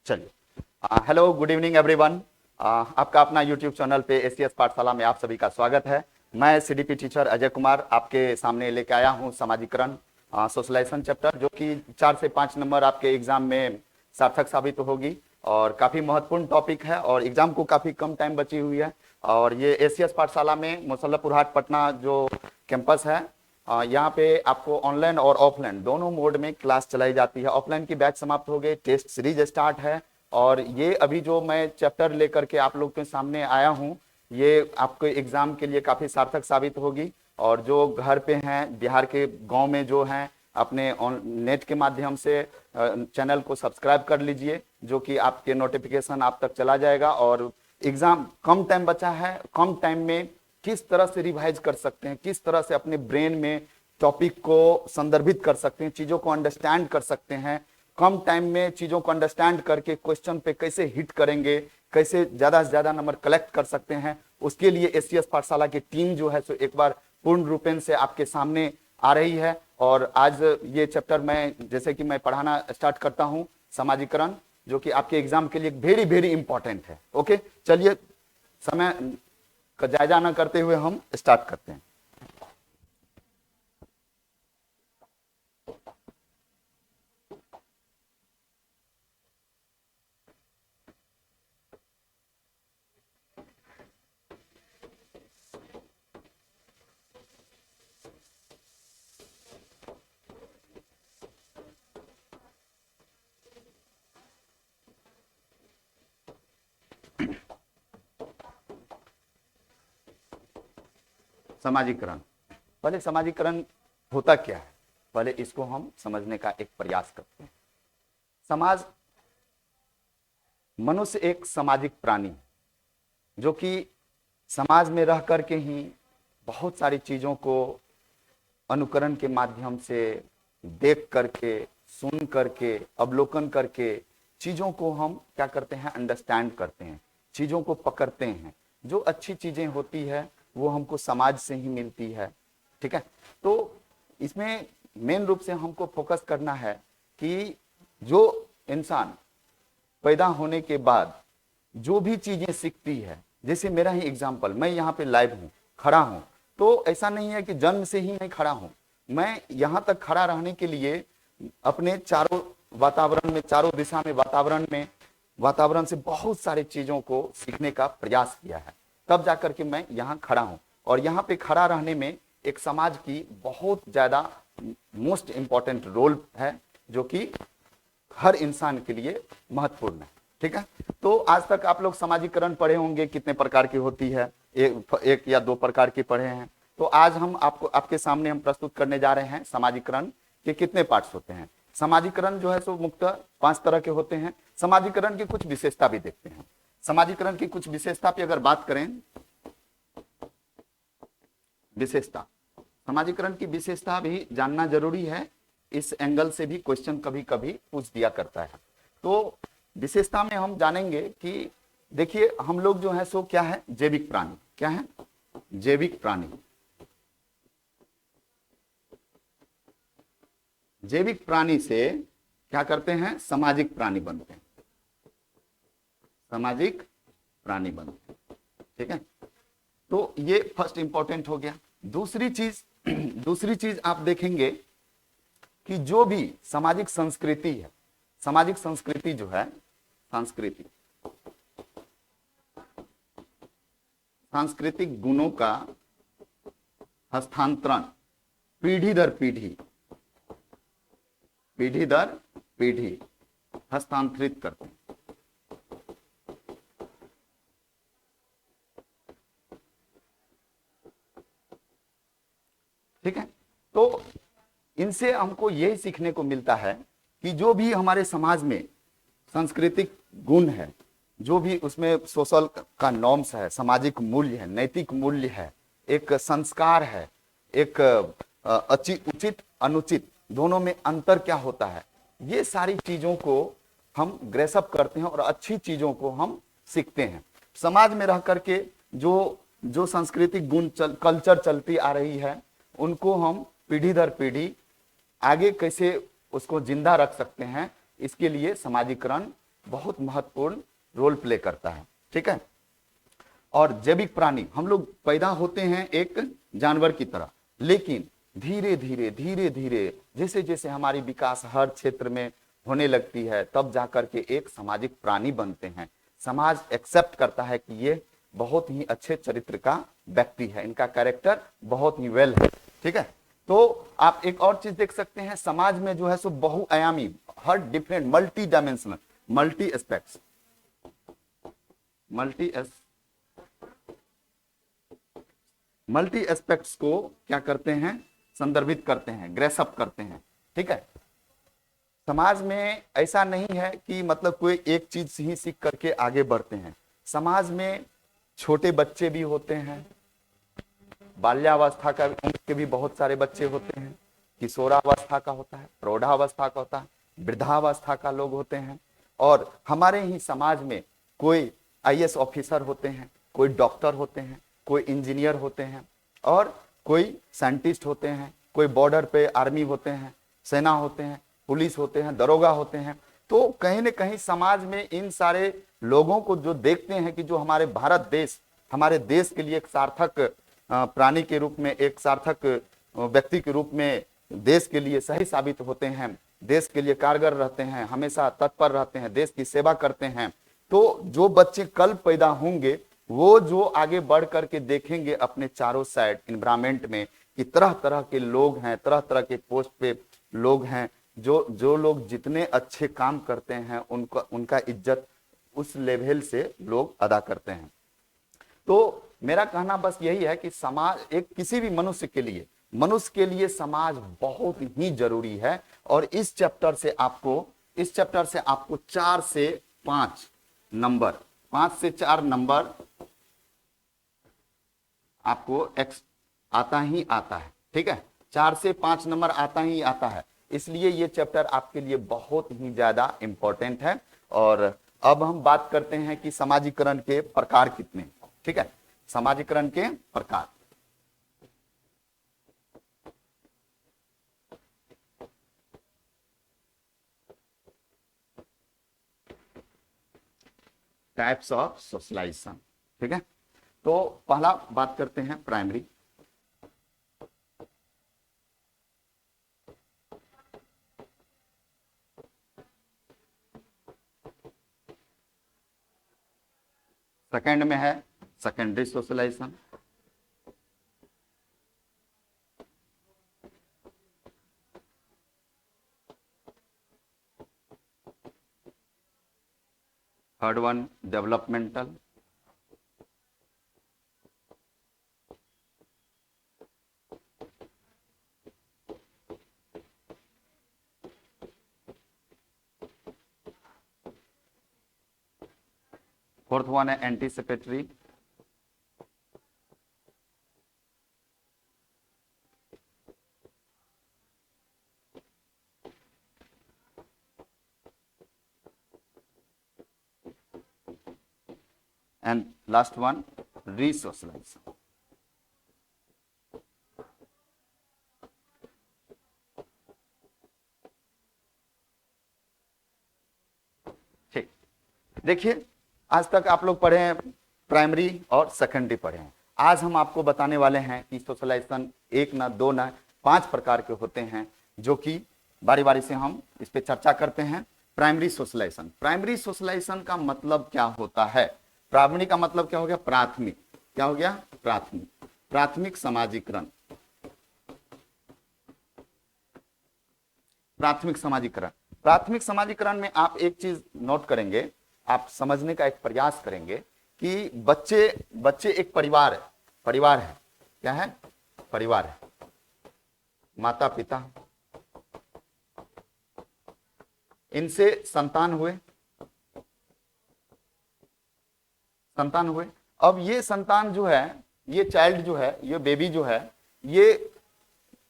चलिए, hello, good evening everyone. आपका अपना यूट्यूब चैनल पे एसीएस पाठशाला में आप सभी का स्वागत है। मैं सीडीपी टीचर अजय कुमार आपके सामने लेके आया हूं समाजीकरण सोशलाइजेशन चैप्टर, जो कि 4 से 5 नंबर आपके एग्जाम में सार्थक साबित होगी और काफ़ी महत्वपूर्ण टॉपिक है और एग्जाम को काफ़ी कम टाइम बची हुई है। और ये एसीएस पाठशाला में मुसल्लपुर हाट पटना जो कैंपस है, यहाँ पे आपको ऑनलाइन और ऑफलाइन दोनों मोड में क्लास चलाई जाती है। ऑफलाइन की बैच समाप्त हो गई, टेस्ट सीरीज स्टार्ट है और ये अभी जो मैं चैप्टर लेकर के आप लोग के सामने आया हूँ, ये आपके एग्जाम के लिए काफ़ी सार्थक साबित होगी। और जो घर पे हैं, बिहार के गांव में जो हैं, अपने नेट के माध्यम से चैनल को सब्सक्राइब कर लीजिए, जो कि आपके नोटिफिकेशन आप तक चला जाएगा। और एग्जाम कम टाइम बचा है, कम टाइम में किस तरह से रिवाइज कर सकते हैं, किस तरह से अपने ब्रेन में टॉपिक को संदर्भित कर सकते हैं, चीजों को अंडरस्टैंड कर सकते हैं, कम टाइम में चीजों को अंडरस्टैंड करके क्वेश्चन पे कैसे हिट करेंगे, कैसे ज्यादा से ज्यादा नंबर कलेक्ट कर सकते हैं, उसके लिए एसीएस पाठशाला की टीम जो है सो एक बार पूर्ण रूपेण से आपके सामने आ रही है। और आज ये चैप्टर मैं जैसे कि मैं पढ़ाना स्टार्ट करता हूं, समाजीकरण, जो कि आपके एग्जाम के लिए वेरी वेरी इंपॉर्टेंट है। ओके, चलिए समय का जायजा न करते हुए हम स्टार्ट करते हैं। समाजीकरण, पहले समाजीकरण होता क्या है, पहले इसको हम समझने का एक प्रयास करते हैं। समाज, मनुष्य एक सामाजिक प्राणी है, जो कि समाज में रह करके ही बहुत सारी चीजों को अनुकरण के माध्यम से देख करके, सुन करके, अवलोकन करके चीजों को हम क्या करते हैं, अंडरस्टैंड करते हैं, चीजों को पकड़ते हैं। जो अच्छी चीजें होती है वो हमको समाज से ही मिलती है, ठीक है। तो इसमें मेन रूप से हमको फोकस करना है कि जो इंसान पैदा होने के बाद जो भी चीजें सीखती है, जैसे मेरा ही एग्जाम्पल, मैं यहाँ पे लाइव हूँ, खड़ा हूँ, तो ऐसा नहीं है कि जन्म से ही मैं खड़ा हूँ। मैं यहाँ तक खड़ा रहने के लिए अपने चारों वातावरण में, चारों दिशा में वातावरण से बहुत सारी चीजों को सीखने का प्रयास किया है, तब जाकर के मैं यहाँ खड़ा हूँ। और यहाँ पे खड़ा रहने में एक समाज की बहुत ज्यादा मोस्ट इंपॉर्टेंट रोल है, जो कि हर इंसान के लिए महत्वपूर्ण है, ठीक है। तो आज तक आप लोग समाजीकरण पढ़े होंगे, कितने प्रकार की होती है, एक या 2 प्रकार की पढ़े हैं। तो आज हम आपके सामने हम प्रस्तुत करने जा रहे हैं समाजीकरण के कितने पार्ट्स होते हैं। समाजीकरण जो है सो मुख्यतः 5 तरह के होते हैं। समाजीकरण की कुछ विशेषता भी देखते हैं। समाजीकरण की कुछ विशेषता पे अगर बात करें, विशेषता, समाजीकरण की विशेषता भी जानना जरूरी है। इस एंगल से भी क्वेश्चन कभी कभी पूछ दिया करता है। तो विशेषता में हम जानेंगे कि देखिए, हम लोग जो है सो क्या है, जैविक प्राणी। क्या है? जैविक प्राणी। जैविक प्राणी से क्या करते हैं, सामाजिक प्राणी बनते हैं, सामाजिक प्राणी बनते हैं, ठीक है। तो ये फर्स्ट इंपॉर्टेंट हो गया। दूसरी चीज आप देखेंगे कि जो भी सामाजिक संस्कृति है, सामाजिक संस्कृति जो है, सांस्कृतिक गुणों का हस्तांतरण पीढ़ी दर पीढ़ी हस्तांतरित करते हैं, ठीक है। तो इनसे हमको यही सीखने को मिलता है कि जो भी हमारे समाज में सांस्कृतिक गुण है, जो भी उसमें सोशल का नॉर्म्स है, सामाजिक मूल्य है, नैतिक मूल्य है, एक संस्कार है, एक उचित अनुचित दोनों में अंतर क्या होता है, ये सारी चीजों को हम ग्रेसअप करते हैं और अच्छी चीजों को हम सीखते हैं। समाज में रह करके जो सांस्कृतिक गुण कल्चर चलती आ रही है, उनको हम पीढ़ी दर पीढ़ी आगे कैसे उसको जिंदा रख सकते हैं, इसके लिए समाजीकरण बहुत महत्वपूर्ण रोल प्ले करता है। ठीक है। और जैविक प्राणी, हम लोग पैदा होते हैं एक जानवर की तरह, लेकिन धीरे धीरे धीरे धीरे जैसे जैसे हमारी विकास हर क्षेत्र में होने लगती है, तब जाकर के एक सामाजिक प्राणी बनते हैं। समाज एक्सेप्ट करता है कि ये बहुत ही अच्छे चरित्र का व्यक्ति है, इनका कैरेक्टर बहुत ही वेल है। ठीक है। तो आप एक और चीज देख सकते हैं, समाज में जो है सो बहुआयामी, हर different multi dimensional, multi aspects, multi aspects को क्या करते हैं, संदर्भित करते हैं, ग्रेसअप करते हैं। ठीक है। समाज में ऐसा नहीं है कि मतलब कोई एक चीज ही सीख करके आगे बढ़ते हैं। समाज में छोटे बच्चे भी होते हैं, बाल्यावस्था का उम्र के भी बहुत सारे बच्चे होते हैं, किशोरावस्था का होता है, प्रौढ़ावस्था का होता है, वृद्धावस्था का लोग होते हैं। और हमारे ही समाज में कोई आईएएस ऑफिसर होते हैं, कोई डॉक्टर होते हैं, कोई इंजीनियर होते हैं, और कोई साइंटिस्ट होते हैं, कोई बॉर्डर पे आर्मी होते हैं, सेना होते हैं, पुलिस होते हैं, दरोगा होते हैं। तो कहीं न कहीं समाज में इन सारे लोगों को जो देखते हैं कि जो हमारे भारत देश, हमारे देश के लिए एक सार्थक प्राणी के रूप में, एक सार्थक व्यक्ति के रूप में देश के लिए सही साबित होते हैं, देश के लिए कारगर रहते हैं, हमेशा तत्पर रहते हैं, देश की सेवा करते हैं। तो जो बच्चे कल पैदा होंगे, वो जो आगे बढ़ करके देखेंगे अपने चारों साइड इन्वायरमेंट में कि तरह तरह के लोग हैं, तरह तरह के पोस्ट पे लोग हैं, जो लोग जितने अच्छे काम करते हैं उनका इज्जत उस लेवल से लोग अदा करते हैं। तो मेरा कहना बस यही है कि समाज, एक किसी भी मनुष्य के लिए समाज बहुत ही जरूरी है। और इस चैप्टर से आपको 4 से 5 नंबर, 5 से 4 नंबर आपको आता ही आता है। ठीक है। 4 से 5 नंबर आता ही आता है, इसलिए ये चैप्टर आपके लिए बहुत ही ज्यादा इंपॉर्टेंट है। और अब हम बात करते हैं कि समाजीकरण के प्रकार कितने। ठीक है। समाजीकरण के प्रकार, टाइप्स ऑफ सोशलाइजेशन। ठीक है। तो पहला बात करते हैं प्राइमरी। सेकंड में है secondary socialization. Third one developmental. Fourth one है anticipatory. And last one resocialization. ठीक। देखिए, आज तक आप लोग पढ़े हैं प्राइमरी और सेकेंडरी पढ़े हैं। आज हम आपको बताने वाले हैं कि सोशलाइजेशन एक ना, दो ना, 5 प्रकार के होते हैं, जो कि बारी बारी से हम इस पे चर्चा करते हैं। प्राइमरी सोशलाइजेशन, प्राइमरी सोशलाइजेशन का मतलब क्या होता है? प्राइमरी का मतलब क्या हो गया? प्राथमिक। क्या हो गया? प्राथमिक। प्राथमिक समाजीकरण। प्राथमिक समाजीकरण, प्राथमिक समाजीकरण में आप एक चीज नोट करेंगे, आप समझने का एक प्रयास करेंगे कि बच्चे एक परिवार है। क्या है? परिवार है। माता पिता, इनसे संतान हुए। अब ये संतान जो है, ये चाइल्ड जो है, ये बेबी जो है, ये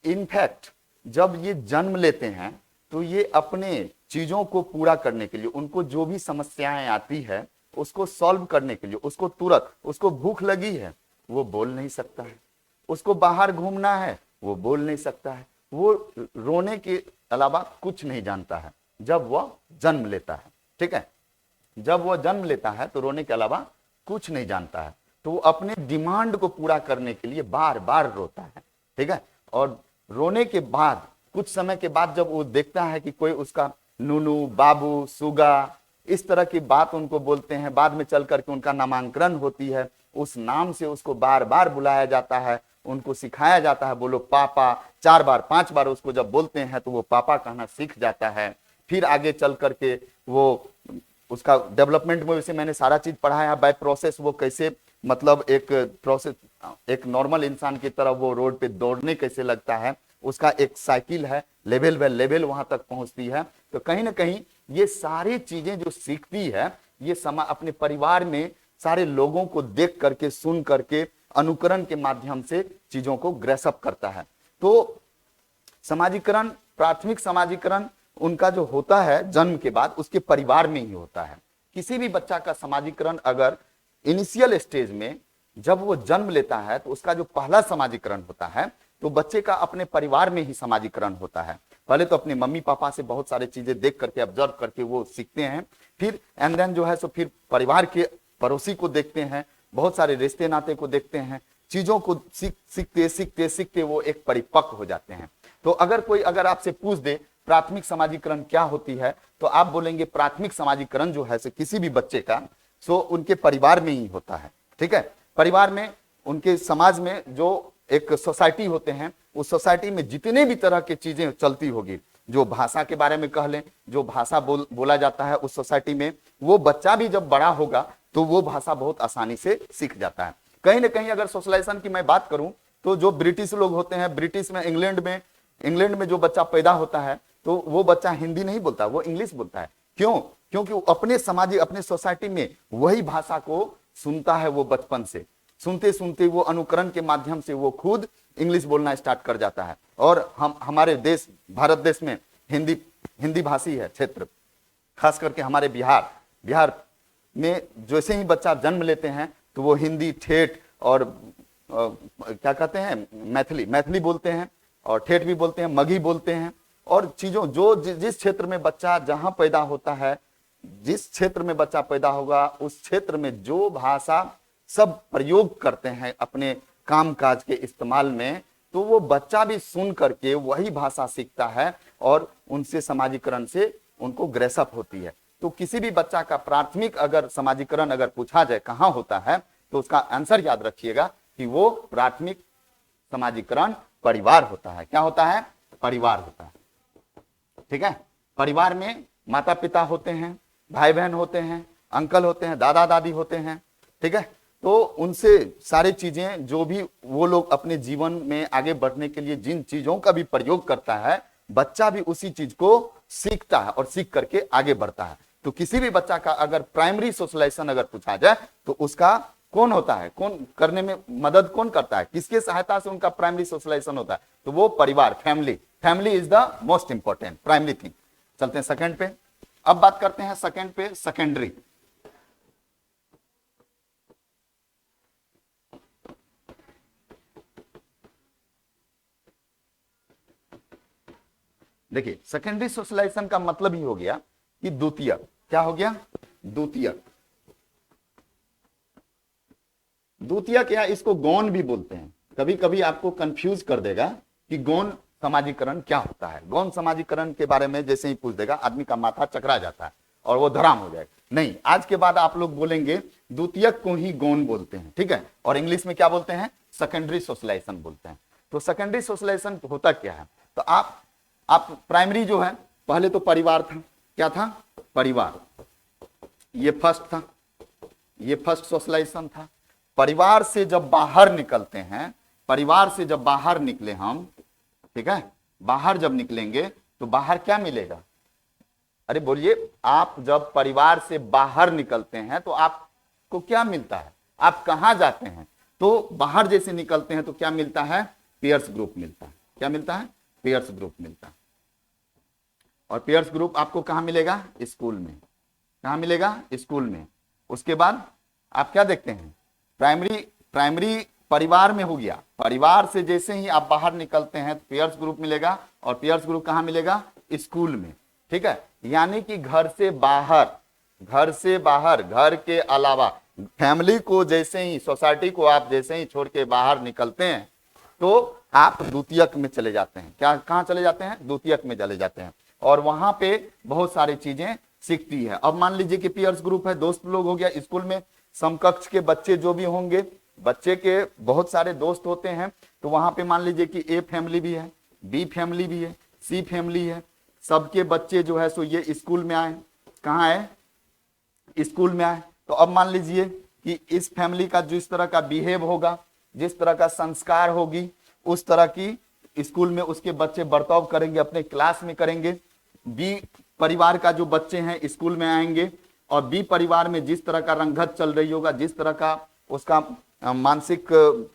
इनफैक्ट जब ये जन्म लेते हैं तो ये अपने चीजों को पूरा करने के लिए, उनको जो भी समस्याएं आती है उसको सॉल्व करने के लिए, उसको तुरंत, उसको भूख लगी है वो बोल नहीं सकता है, उसको बाहर घूमना है वो बोल नहीं सकता है, वो रोने के अलावा कुछ नहीं जानता है जब वह जन्म लेता है। ठीक है। जब वो जन्म लेता है तो रोने के अलावा कुछ नहीं जानता है, तो वो अपने डिमांड को पूरा करने के लिए बार बार रोता है, ठीक है। और रोने के बाद कुछ समय के बाद जब वो देखता है कि कोई उसका नूनू, बाबू, सुगा, इस तरह की बात उनको बोलते हैं, बाद में चल करके उनका नामांकन होती है, उस नाम से उसको बार बार बुलाया जाता है, उनको सिखाया जाता है बोलो पापा, 4 बार 5 बार उसको जब बोलते हैं तो वो पापा कहना सीख जाता है। फिर आगे चल करके वो उसका डेवलपमेंट में वैसे मैंने सारा चीज पढ़ाया है बाय प्रोसेस, वो कैसे मतलब एक प्रोसेस, एक नॉर्मल इंसान की तरह वो रोड पे दौड़ने कैसे लगता है, उसका एक साइकिल है, लेवल बाय लेवल वहां तक पहुंचती है। तो कहीं ना कहीं ये सारी चीजें जो सीखती है, ये अपने परिवार में सारे लोगों को देख करके, सुन करके, अनुकरण के माध्यम से चीजों को ग्रेसअप करता है। तो समाजीकरण, प्राथमिक समाजीकरण उनका जो होता है जन्म के बाद, उसके परिवार में ही होता है। किसी भी बच्चा का समाजीकरण अगर इनिशियल स्टेज में जब वो जन्म लेता है तो उसका जो पहला समाजीकरण होता है तो बच्चे का अपने परिवार में ही समाजीकरण होता है। पहले तो अपने मम्मी पापा से बहुत सारी चीजें देख करके, ऑब्जर्व करके वो सीखते हैं, फिर एंड देन जो है सो फिर परिवार के पड़ोसी को देखते हैं, बहुत सारे रिश्ते नाते को देखते हैं, चीजों को सीखते सीखते सीखते वो एक परिपक्व हो जाते हैं। तो अगर कोई अगर आपसे पूछ दे प्राथमिक समाजीकरण क्या होती है, तो आप बोलेंगे प्राथमिक समाजीकरण जो है किसी भी बच्चे का सो उनके परिवार में ही होता है, ठीक है। परिवार में, उनके समाज में जो एक सोसाइटी होते हैं, उस सोसाइटी में जितने भी तरह की चीजें चलती होगी, जो भाषा के बारे में कह लें, जो भाषा बोला जाता है उस सोसाइटी में, वो बच्चा भी जब बड़ा होगा तो वो भाषा बहुत आसानी से सीख जाता है। कहीं ना कहीं अगर सोशलाइजेशन की मैं बात करूं तो जो ब्रिटिश लोग होते हैं, ब्रिटिश में, इंग्लैंड में जो बच्चा पैदा होता है तो वो बच्चा हिंदी नहीं बोलता, वो इंग्लिश बोलता है। क्यों? क्योंकि वो अपने समाज, अपने सोसाइटी में वही भाषा को सुनता है, वो बचपन से सुनते सुनते वो अनुकरण के माध्यम से वो खुद इंग्लिश बोलना स्टार्ट कर जाता है। और हमारे देश, भारत देश में हिंदी भाषी है क्षेत्र, खास करके हमारे बिहार में जैसे ही बच्चा जन्म लेते हैं तो वो हिंदी ठेठ और क्या कहते हैं, मैथिली बोलते हैं, और ठेठ भी बोलते हैं, मगही बोलते हैं। और चीजों जो जिस क्षेत्र में बच्चा जहां पैदा होता है, जिस क्षेत्र में बच्चा पैदा होगा, उस क्षेत्र में जो भाषा सब प्रयोग करते हैं अपने काम काज के इस्तेमाल में, तो वो बच्चा भी सुन करके वही भाषा सीखता है और उनसे समाजीकरण से उनको ग्रेसअप होती है। तो किसी भी बच्चा का प्राथमिक अगर समाजीकरण अगर पूछा जाए कहां होता है, तो उसका आंसर याद रखिएगा कि वो प्राथमिक समाजीकरण परिवार होता है। क्या होता है? परिवार होता है, ठीक है। परिवार में माता पिता होते हैं, भाई बहन होते हैं, अंकल होते हैं, दादा दादी होते हैं, ठीक है। तो उनसे सारी चीजें जो भी वो लोग अपने जीवन में आगे बढ़ने के लिए जिन चीजों का भी प्रयोग करता है, बच्चा भी उसी चीज को सीखता है और सीख करके आगे बढ़ता है। तो किसी भी बच्चा का अगर प्राइमरी सोशलाइजेशन अगर पूछा जाए तो उसका कौन होता है, कौन करने में मदद कौन करता है, किसके सहायता से उनका प्राइमरी सोशलाइजेशन होता है, तो वो परिवार, family is the most important primary thing. चलते हैं सेकंड पे। अब बात करते हैं सेकंड पे, सेकेंडरी। देखिए, सेकेंडरी सोशलाइजेशन का मतलब ही हो गया कि द्वितीयक। क्या हो गया? द्वितीयक। द्वितीयक या इसको गौण भी बोलते हैं। कभी कभी आपको कंफ्यूज कर देगा कि गौण समाजीकरण क्या होता है। गौण समाजीकरण के बारे में जैसे ही पूछ देगा आदमी का माथा चकरा जाता है और वो धराम हो जाएगा। नहीं, आज के बाद आप लोग बोलेंगे द्वितीयक को ही गौण बोलते हैं, ठीक है। और इंग्लिश में क्या बोलते हैं? सेकेंडरी सोशलाइजेशन बोलते हैं। तो सेकेंडरी सोशलाइजेशन होता क्या है? तो आप प्राइमरी जो है, पहले तो परिवार था। क्या था? परिवार। ये फर्स्ट था, ये फर्स्ट सोशलाइजेशन था। परिवार से जब बाहर निकलते हैं, परिवार से जब बाहर निकले हम, ठीक है, बाहर जब निकलेंगे तो बाहर क्या मिलेगा? अरे बोलिए, आप जब परिवार से बाहर निकलते हैं तो आपको क्या मिलता है? आप कहां जाते हैं? तो बाहर जैसे निकलते हैं तो क्या मिलता है? पीयर्स ग्रुप मिलता है। क्या मिलता है? पीयर्स ग्रुप मिलता है। और पीयर्स ग्रुप आपको कहां मिलेगा? स्कूल में। कहां मिलेगा? स्कूल में। उसके बाद आप क्या देखते हैं? प्राइमरी परिवार में हो गया। परिवार से जैसे ही आप बाहर निकलते हैं तो पीयर्स ग्रुप मिलेगा। और पीयर्स ग्रुप कहां मिलेगा? स्कूल में, ठीक है। यानी कि घर से बाहर घर से बाहर, घर के अलावा, फैमिली को जैसे ही, सोसाइटी को आप जैसे ही छोड़ के बाहर निकलते हैं तो आप द्वितीयक में चले जाते हैं। क्या, कहां चले जाते हैं? द्वितीयक में चले जाते हैं और वहां पे बहुत सारी चीजें सीखती है। अब मान लीजिए कि पीयर्स ग्रुप है, दोस्त लोग हो गया, स्कूल में समकक्ष के बच्चे जो भी होंगे, बच्चे के बहुत सारे दोस्त होते हैं, तो वहां पे मान लीजिए कि ए फैमिली भी है, बी फैमिली भी है, सी फैमिली है, सबके बच्चे जो है सो ये स्कूल में आए। कहाँ आए? स्कूल में आए। तो अब मान लीजिए कि इस फैमिली का जिस तरह का बिहेव होगा, जिस तरह का संस्कार होगी, उस तरह की स्कूल में उसके बच्चे बर्ताव करेंगे, अपने क्लास में करेंगे। बी परिवार का जो बच्चे हैं स्कूल में आएंगे और बी परिवार में जिस तरह का रंगत चल रही होगा, जिस तरह का उसका मानसिक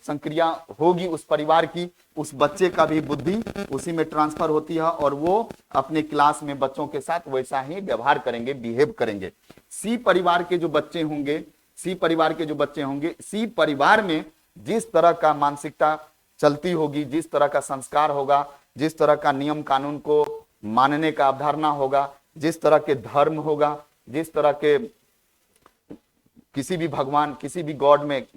संक्रिया होगी उस परिवार की, उस बच्चे का भी बुद्धि उसी में ट्रांसफर होती है और वो अपने क्लास में बच्चों के साथ वैसा ही व्यवहार करेंगे, बिहेव करेंगे। सी परिवार के जो बच्चे होंगे, सी परिवार के जो बच्चे होंगे, सी परिवार में जिस तरह का मानसिकता चलती होगी, जिस तरह का संस्कार होगा, जिस तरह का नियम कानून को मानने का अवधारणा होगा, जिस तरह के धर्म होगा, जिस तरह के किसी भी भगवान, किसी भी गॉड में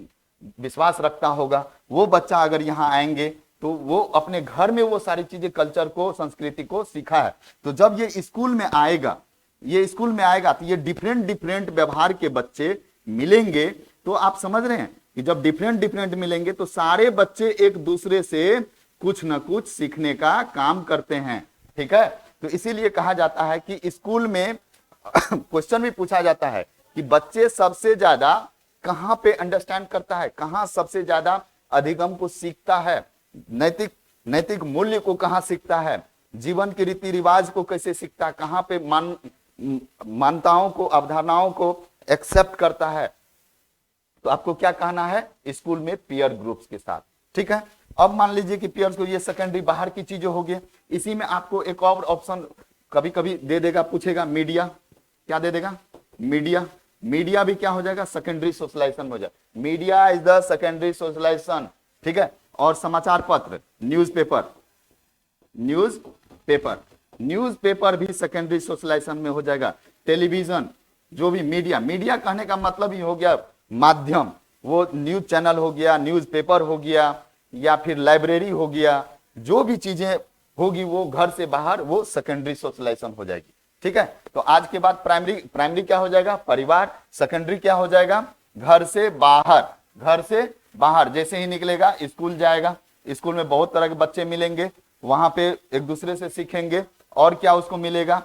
विश्वास रखता होगा, वो बच्चा अगर यहाँ आएंगे तो वो अपने घर में वो सारी चीजें, कल्चर को, संस्कृति को सीखा है। तो जब ये स्कूल में आएगा, ये स्कूल में आएगा तो ये डिफरेंट डिफरेंट व्यवहार के बच्चे मिलेंगे। तो आप समझ रहे हैं कि जब डिफरेंट डिफरेंट मिलेंगे तो सारे बच्चे एक दूसरे से कुछ ना कुछ सीखने का काम करते हैं। ठीक है, तो इसीलिए कहा जाता है कि स्कूल में क्वेश्चन भी पूछा जाता है कि बच्चे सबसे ज्यादा कहां पे अंडरस्टैंड करता है, कहां सबसे ज्यादा अधिगम को सीखता है, नैतिक मूल्य को कहां सीखता है, जीवन के रीति रिवाज को कैसे सीखता है, कहां पे मान्यताओं को, अवधारणाओं को एक्सेप्ट करता है। तो आपको क्या कहना है? स्कूल में पीयर ग्रुप्स के साथ। ठीक है, अब मान लीजिए कि पीयर्स को, ये सेकेंडरी बाहर की चीजें हो गई। इसी में आपको एक और ऑप्शन कभी कभी दे देगा, पूछेगा मीडिया। क्या दे देगा? मीडिया। मीडिया भी क्या हो जाएगा? सेकेंडरी सोशलाइजेशन हो जाएगा। Media is the secondary socialisation. ठीक है, और समाचार पत्र, न्यूज़पेपर, न्यूज़पेपर भी सेकेंडरी सोशलाइजेशन में हो जाएगा। टेलीविजन, जो भी मीडिया, मीडिया कहने का मतलब ही हो गया माध्यम, वो न्यूज चैनल हो गया, न्यूज़पेपर हो गया, या फिर लाइब्रेरी हो गया, जो भी चीजें होगी वो घर से बाहर, वो सेकेंडरी सोशलाइजेशन हो जाएगी। ठीक है, तो आज के बाद प्राइमरी क्या हो जाएगा? परिवार। सेकेंडरी क्या हो जाएगा? घर से बाहर। घर से बाहर जैसे ही निकलेगा स्कूल जाएगा, स्कूल में बहुत तरह के बच्चे मिलेंगे, वहां पे एक दूसरे से सीखेंगे। और क्या उसको मिलेगा?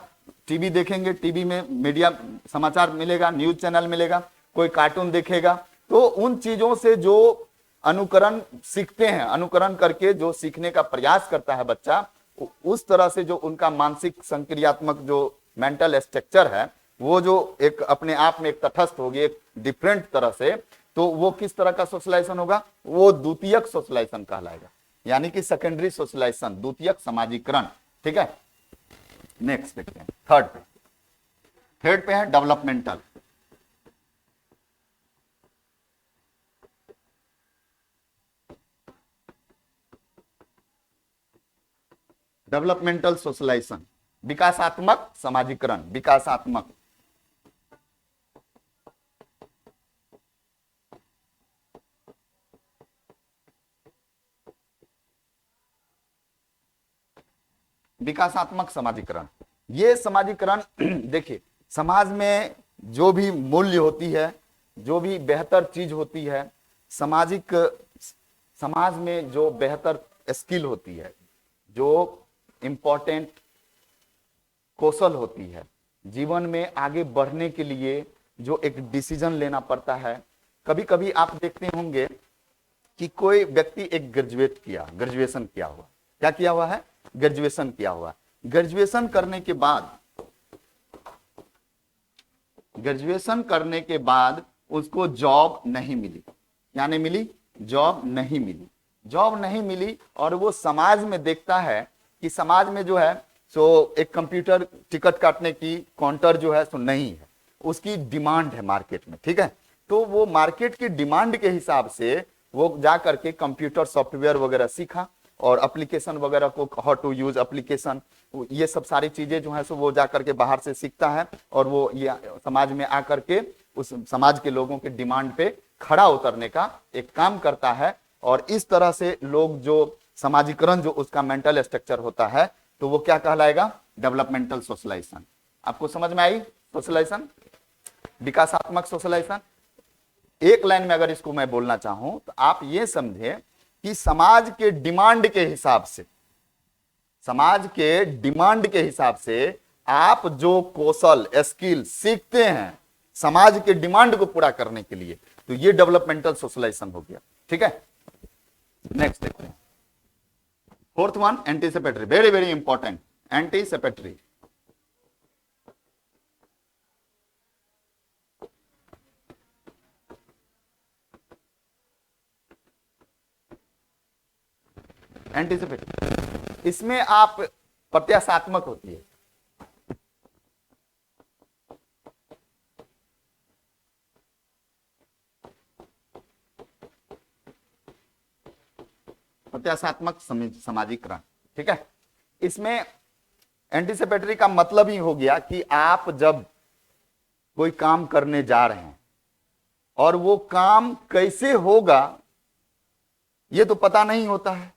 टीवी देखेंगे, टीवी में मीडिया, समाचार मिलेगा, न्यूज चैनल मिलेगा, कोई कार्टून देखेगा। तो उन चीजों से जो अनुकरण सीखते हैं, अनुकरण करके जो सीखने का प्रयास करता है बच्चा, उस तरह से जो उनका मानसिक संक्रियात्मक जो मेंटल स्ट्रक्चर है, वो जो एक अपने आप में एक तटस्थ होगी, एक डिफरेंट तरह से, तो वो किस तरह का सोशलाइजेशन होगा? वो द्वितीयक सोशलाइजेशन कहलाएगा, यानी कि सेकेंडरी सोशलाइजेशन, द्वितीयक समाजीकरण। ठीक है, नेक्स्ट देखते हैं थर्ड पे है डेवलपमेंटल। डेवलपमेंटल सोशलाइजेशन, विकासात्मक समाजीकरण, विकासात्मक। विकासात्मक समाजीकरण, ये समाजीकरण देखिए, समाज में जो भी मूल्य होती है, जो भी बेहतर चीज होती है, समाज में जो बेहतर स्किल होती है, जो इंपॉर्टेंट कौशल होती है, जीवन में आगे बढ़ने के लिए जो एक डिसीजन लेना पड़ता है। कभी कभी आप देखते होंगे कि कोई व्यक्ति एक ग्रेजुएशन किया हुआ, क्या किया हुआ है? ग्रेजुएशन किया हुआ। ग्रेजुएशन करने के बाद उसको जॉब नहीं मिली। क्या नहीं मिली? जॉब नहीं मिली। जॉब नहीं मिली और वो समाज में देखता है कि समाज में जो है सो एक कंप्यूटर टिकट काटने की काउंटर जो है सो नहीं है, उसकी डिमांड है मार्केट में। ठीक है, तो वो मार्केट की डिमांड के हिसाब से वो जा करके कंप्यूटर सॉफ्टवेयर वगैरह सीखा और एप्लीकेशन वगैरह को, हाउ टू यूज एप्लीकेशन, ये सब सारी चीजें जो है सो वो जा करके बाहर से सीखता है और वो ये समाज में आकर के उस समाज के लोगों के डिमांड पे खड़ा उतरने का एक काम करता है। और इस तरह से लोग जो समाजीकरण जो उसका मेंटल स्ट्रक्चर होता है तो वो क्या कहलाएगा? Developmental socialisation. आपको समझ में आई? सोशलाइजेशन, विकासात्मक सोशलाइजेशन। एक लाइन में अगर इसको मैं बोलना चाहूं तो आप ये समझे कि समाज के डिमांड के हिसाब से, समाज के डिमांड के हिसाब से आप जो कौशल स्किल सीखते हैं समाज के डिमांड को पूरा करने के लिए, तो ये डेवलपमेंटल सोशलाइजेशन हो गया। ठीक है, नेक्स्ट देखते हैं। Fourth one, anticipatory, very very important, anticipatory. Anticipatory, इसमें आप प्रत्याशात्मक होती है। प्रत्याशात्मक समाजीकरण, ठीक है। इसमें एंटीसिपेटरी का मतलब ही हो गया कि आप जब कोई काम करने जा रहे हैं और वो काम कैसे होगा ये तो पता नहीं होता है,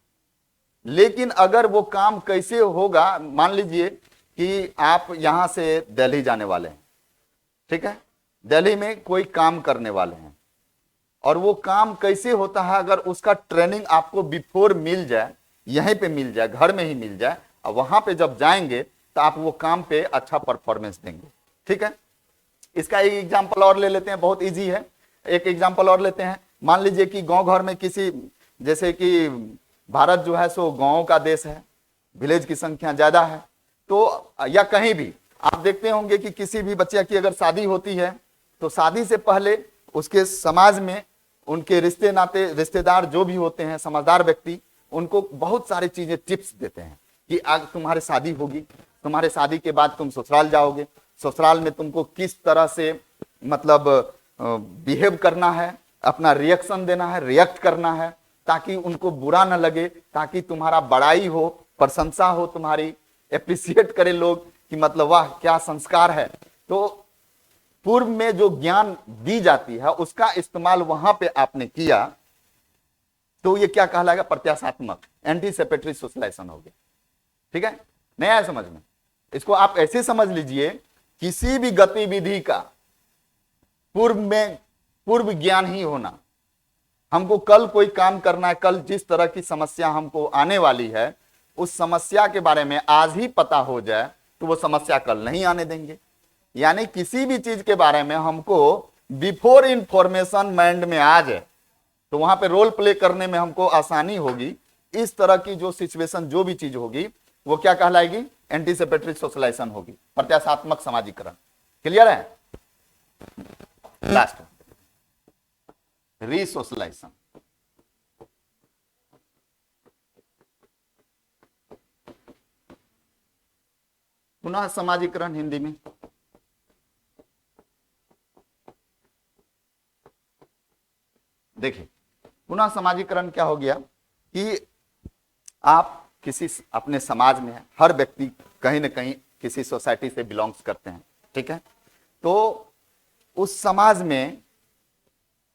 लेकिन अगर वो काम कैसे होगा, मान लीजिए कि आप यहां से दिल्ली जाने वाले हैं, ठीक है, दिल्ली में कोई काम करने वाले हैं और वो काम कैसे होता है अगर उसका ट्रेनिंग आपको बिफोर मिल जाए, यहीं पे मिल जाए, घर में ही मिल जाए, और वहां पे जब जाएंगे तो आप वो काम पे अच्छा परफॉर्मेंस देंगे। ठीक है, इसका एक एग्जांपल और ले लेते हैं, बहुत इजी है। एक एग्जांपल और लेते हैं, मान लीजिए कि गांव घर में किसी, जैसे कि भारत जो है सो गांवों का देश है, विलेज की संख्या ज्यादा है, तो या कहीं भी आप देखते होंगे कि किसी भी बच्चे की अगर शादी होती है तो शादी से पहले उसके समाज में उनके रिश्ते नाते, रिश्तेदार जो भी होते हैं, समझदार व्यक्ति, उनको बहुत सारी चीजें, टिप्स देते हैं कि आज तुम्हारी शादी होगी, तुम्हारे शादी के बाद तुम ससुराल जाओगे, ससुराल में तुमको किस तरह से मतलब बिहेव करना है, अपना रिएक्शन देना है, रिएक्ट करना है, ताकि उनको बुरा ना लगे, ताकि तुम्हारा बड़ाई हो, प्रशंसा हो, तुम्हारी एप्रिसिएट करे लोग कि मतलब वाह क्या संस्कार है। तो पूर्व में जो ज्ञान दी जाती है उसका इस्तेमाल वहां पे आपने किया, तो ये क्या कहलाएगा? प्रत्याशात्मक, एंटीसिपेटरी सोशलाइजेशन हो गया। ठीक है, नहीं आया समझ में? इसको आप ऐसे समझ लीजिए, किसी भी गतिविधि का पूर्व में पूर्व ज्ञान ही होना। हमको कल कोई काम करना है, कल जिस तरह की समस्या हमको आने वाली है उस समस्या के बारे में आज ही पता हो जाए तो वो समस्या कल नहीं आने देंगे। यानी किसी भी चीज के बारे में हमको बिफोर इंफॉर्मेशन माइंड में आ जाए तो वहां पे रोल प्ले करने में हमको आसानी होगी। इस तरह की जो सिचुएशन, जो भी चीज होगी वो क्या कहलाएगी? एंटीसिपेटरी सोशलाइजेशन होगी, प्रत्याशात्मक समाजीकरण। क्लियर है? लास्ट, रीसोशलाइजेशन। पुनः समाजीकरण हिंदी में। देखिए, पुनः समाजीकरण क्या हो गया कि आप किसी अपने समाज में हैं, हर व्यक्ति कहीं ना कहीं किसी सोसाइटी से बिलोंग्स करते हैं, ठीक है, तो उस समाज में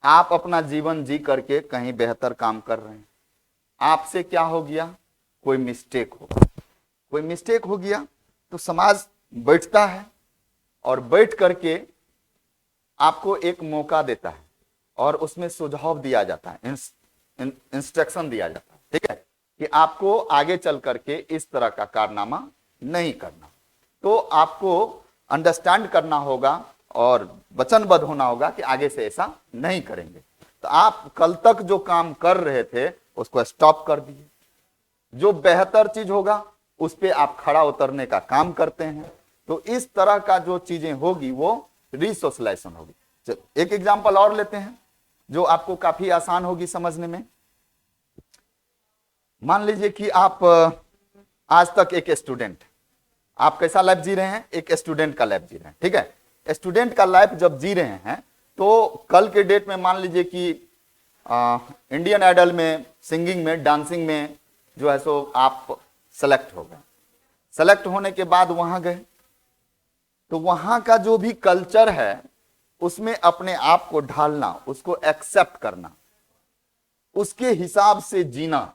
आप अपना जीवन जी करके कहीं बेहतर काम कर रहे हैं। आपसे क्या हो गया? कोई मिस्टेक हो गया तो समाज बैठता है और बैठ करके आपको एक मौका देता है और उसमें सुझाव दिया जाता है, इंस्ट्रक्शन दिया जाता है, ठीक है, कि आपको आगे चल करके इस तरह का कारनामा नहीं करना। तो आपको अंडरस्टैंड करना होगा और वचनबद्ध होना होगा कि आगे से ऐसा नहीं करेंगे। तो आप कल तक जो काम कर रहे थे उसको स्टॉप कर दिए, जो बेहतर चीज होगा उस पे आप खड़ा उतरने का काम करते हैं। तो इस तरह का जो चीजें होगी वो रीसोशलाइजेशन होगी। एक एग्जांपल और लेते हैं जो आपको काफी आसान होगी समझने में। मान लीजिए कि आप आज तक एक स्टूडेंट, आप कैसा लाइफ जी रहे हैं? एक स्टूडेंट का लाइफ जी रहे हैं, ठीक है। स्टूडेंट का लाइफ जब जी रहे हैं तो कल के डेट में मान लीजिए कि इंडियन आइडल में, सिंगिंग में, डांसिंग में जो है सो आप सेलेक्ट हो गए। सेलेक्ट होने के बाद वहां गए तो वहां का जो भी कल्चर है उसमें अपने आप को ढालना, उसको एक्सेप्ट करना, उसके हिसाब से जीना,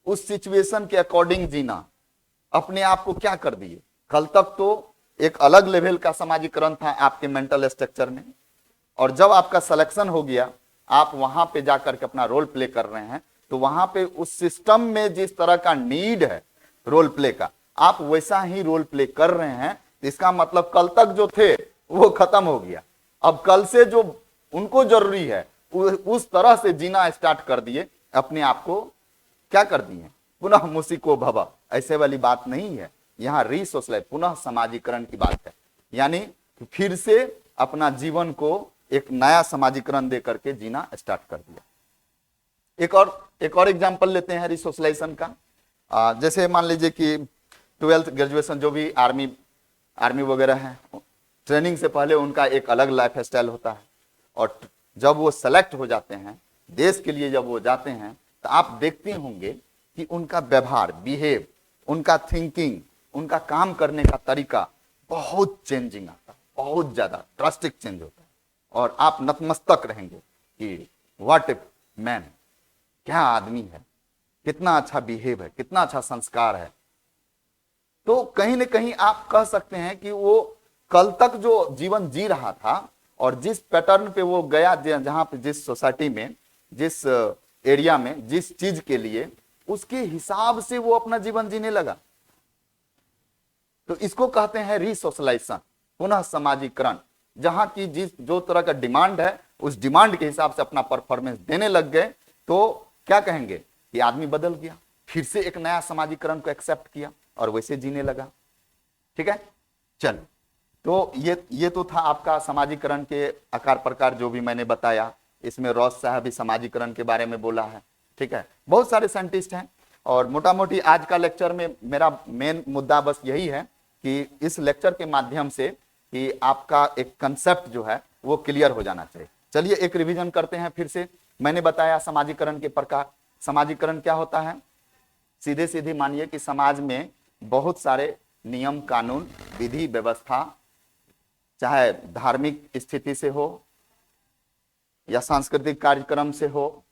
उस सिचुएशन के अकॉर्डिंग जीना, अपने आप को क्या कर दिए। कल तक तो एक अलग लेवल का समाजीकरण था आपके मेंटल स्ट्रक्चर में, और जब आपका सिलेक्शन हो गया, आप वहां पे जाकर के अपना रोल प्ले कर रहे हैं, तो वहां पे उस सिस्टम में जिस तरह का नीड है रोल प्ले का, आप वैसा ही रोल प्ले कर रहे हैं। इसका मतलब कल तक जो थे वो खत्म हो गया, अब कल से जो उनको जरूरी है उस तरह से जीना स्टार्ट कर दिए, अपने आप को क्या कर दिए, पुनः मुसिको भव। ऐसे वाली बात नहीं है, यहाँ रीसोशलाइज पुनः समाजीकरण की बात है, यानी फिर से अपना जीवन को एक नया समाजीकरण दे करके जीना स्टार्ट कर दिया। एक और एग्जांपल लेते हैं रिसोशलाइजेशन का। जैसे मान लीजिए कि 12th ग्रेजुएशन जो भी आर्मी वगैरह है, ट्रेनिंग से पहले उनका एक अलग लाइफ स्टाइल होता है, और जब वो सेलेक्ट हो जाते हैं देश के लिए, जब वो जाते हैं तो आप देखते होंगे कि उनका व्यवहार, बिहेव, उनका थिंकिंग, उनका काम करने का तरीका बहुत चेंजिंग आता है, बहुत ज्यादा ड्रास्टिक चेंज होता है, और आप नतमस्तक रहेंगे कि व्हाट ए मैन, क्या आदमी है, कितना अच्छा बिहेव है, कितना अच्छा संस्कार है। तो कहीं ना कहीं आप कह सकते हैं कि वो कल तक जो जीवन जी रहा था और जिस पैटर्न पे वो गया, जहां पे जिस सोसाइटी में, जिस एरिया में, जिस चीज के लिए, उसके हिसाब से वो अपना जीवन जीने लगा। तो इसको कहते हैं रीसोशलाइजेशन, पुनः समाजीकरण, जहां की जो तरह का डिमांड है उस डिमांड के हिसाब से अपना परफॉर्मेंस देने लग गए, तो क्या कहेंगे कि आदमी बदल गया, फिर से एक नया समाजीकरण को एक्सेप्ट किया और वैसे जीने लगा। ठीक है, चलो, तो ये तो था आपका समाजीकरण के आकार प्रकार जो भी मैंने बताया। इसमें रॉस साहब भी समाजीकरण के बारे में बोला है। ठीक है, बहुत सारे साइंटिस्ट हैं, और मोटा मोटी आज का लेक्चर में मेरा मेन मुद्दा बस यही है कि इस लेक्चर के माध्यम से कि आपका एक कंसेप्ट जो है वो क्लियर हो जाना चाहिए। चलिए एक रिवीजन करते हैं फिर से। मैंने बताया समाजीकरण के प्रकार। समाजीकरण क्या होता है? सीधे सीधे मानिए कि समाज में बहुत सारे नियम, कानून, विधि, व्यवस्था, चाहे धार्मिक स्थिति से हो या सांस्कृतिक कार्यक्रम से हो,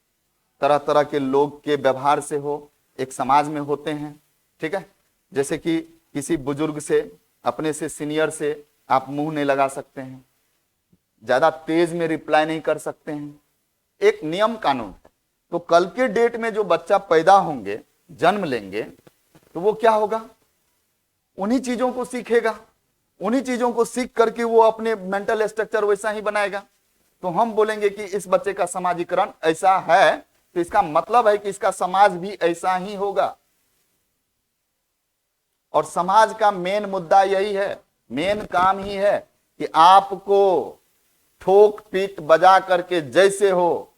तरह तरह के लोग के व्यवहार से हो, एक समाज में होते हैं। ठीक है, जैसे कि किसी बुजुर्ग से, अपने से सीनियर से आप मुंह नहीं लगा सकते हैं, ज्यादा तेज में रिप्लाई नहीं कर सकते हैं, एक नियम कानून है। तो कल के डेट में जो बच्चा पैदा होंगे, जन्म लेंगे, तो वो क्या होगा, उन्हीं चीजों को सीखेगा, उन्हीं चीजों को सीख करके वो अपने मेंटल स्ट्रक्चर वैसा ही बनाएगा। तो हम बोलेंगे कि इस बच्चे का समाजीकरण ऐसा है, तो इसका मतलब है कि इसका समाज भी ऐसा ही होगा। और समाज का मेन मुद्दा यही है, मेन काम ही है कि आपको ठोक पीट बजा करके जैसे हो,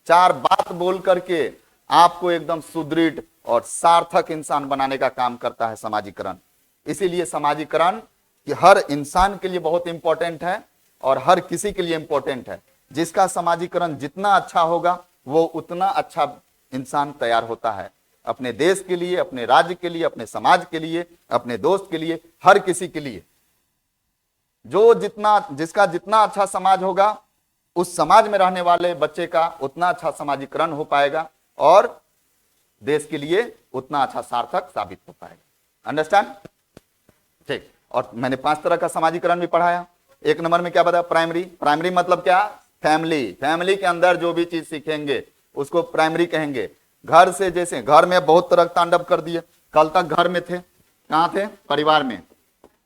चार बात बोल करके आपको एकदम सुदृढ़ और सार्थक इंसान बनाने का काम करता है समाजीकरण। इसीलिए समाजीकरण कि हर इंसान के लिए बहुत इंपॉर्टेंट है और हर किसी के लिए इंपॉर्टेंट है। जिसका समाजीकरण जितना अच्छा होगा वो उतना अच्छा इंसान तैयार होता है, अपने देश के लिए, अपने राज्य के लिए, अपने समाज के लिए, अपने दोस्त के लिए, हर किसी के लिए। जिसका जितना अच्छा समाज होगा, उस समाज में रहने वाले बच्चे का उतना अच्छा समाजीकरण हो पाएगा और देश के लिए उतना अच्छा सार्थक साबित हो पाएगा। अंडरस्टैंड? ठीक। और मैंने 5 तरह का समाजीकरण भी पढ़ाया। 1 नंबर में क्या बताया? प्राइमरी। प्राइमरी मतलब क्या? फैमिली। फैमिली के अंदर जो भी चीज सीखेंगे उसको प्राइमरी कहेंगे। घर से, जैसे घर में बहुत तरह तांडव कर दिए। कल तक घर में थे, कहां थे? परिवार में।